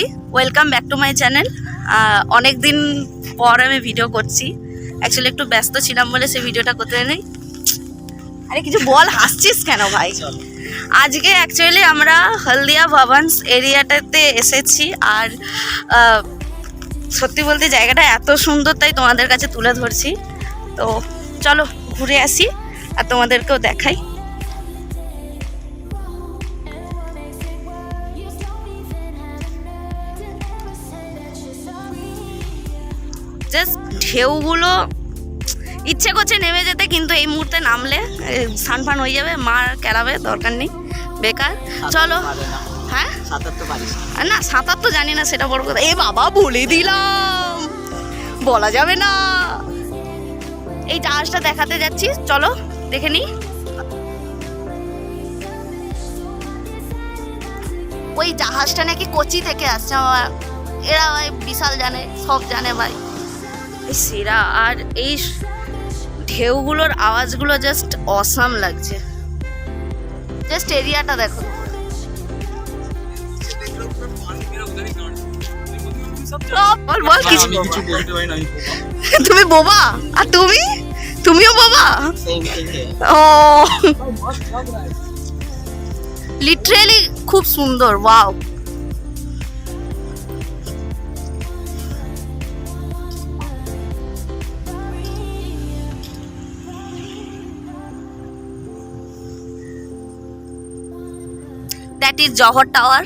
Finally welcome back to my channel. অনেক দিন পর আমি ভিডিও করছি। অ্যাকচুয়ালি একটু ব্যস্ত ছিলাম বলে সেই ভিডিওটা করতে নেই। আরে কিছু বল, হাসছিস কেন ভাই? আজকে অ্যাকচুয়ালি আমরা হলদিয়া ভবনস এরিয়াটাতে এসেছি। আর সত্যি বলতে জায়গাটা এত সুন্দর, তাই তোমাদের কাছে তুলে ধরছি। তো চলো ঘুরে আসি আর তোমাদেরকেও দেখাই। জাস্ট ঢেউগুলো ইচ্ছে করছে নেমে যেতে, কিন্তু এই মুহূর্তে নামলে সানফান হয়ে যাবে, মার কেলাবে, দরকার নেই, বেকার। চলো। হ্যাঁ না, সাঁতার তো জানি না, সেটা বড় কথা। এ বাবা, বলে দিলাম, বলা যাবে না। এই জাহাজটা দেখাতে যাচ্ছি, চলো দেখে নি। ওই জাহাজটা নাকি কোচি থেকে আসছে। এরা ভাই বিশাল জানে, সব জানে ভাই, সেরা। আর এই ঢেউগুলোর আওয়াজগুলো জাস্ট অসাম লাগছে। জাস্ট এরিয়াটা দেখো। তুমি বোবা? আর তুমিও বোবা? ও লিটারেলি খুব সুন্দর। Wow, that is Jahar tower.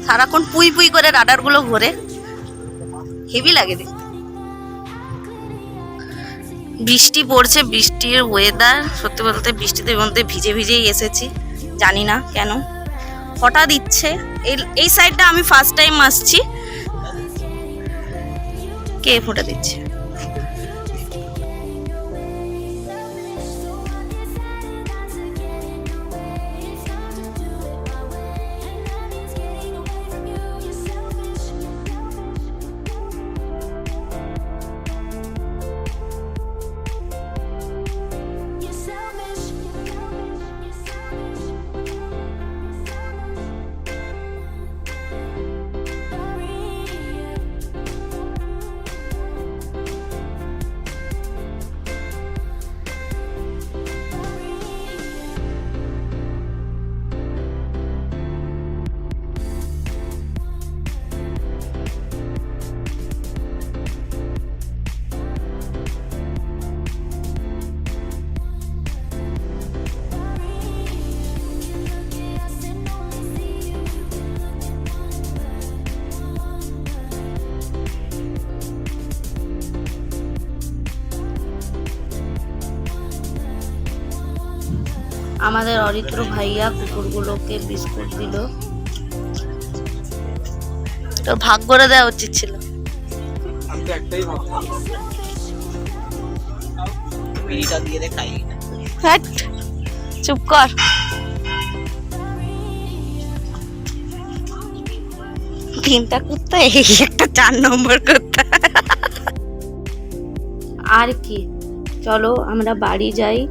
সারাক্ষণ পুই পুই করে রাডারগুলো ঘোরে, হেভি লাগে দেখতে। বৃষ্টি পড়ছে, বৃষ্টির ওয়েদার। সত্যি বলতে বৃষ্টিতে মধ্যে ভিজে ভিজেই এসেছি, জানি না কেন হঠাৎ ইচ্ছে। এই সাইডটা আমি ফার্স্ট টাইম আসছি। কে ফোঁটা দিচ্ছে? আমাদের অরিত্র ভাইয়া কুকুরগুলোকে বিস্কুট দিল। তো ভাগ করে দেওয়া উচিত ছিল। চুপ কর। তিনটা কুত্তা, এই একটা 4 নম্বর কুত্তা। আর কি, চলো আমরা বাড়ি যাই।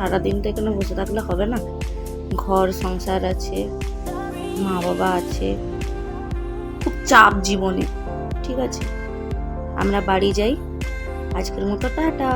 সারাদিন তো এখানে বসে থাকলে হবে না, ঘর সংসার আছে, মা বাবা আছে, খুব চাপ জীবনে। ঠিক আছে, আমরা বাড়ি যাই। আজকের মতো টাটা।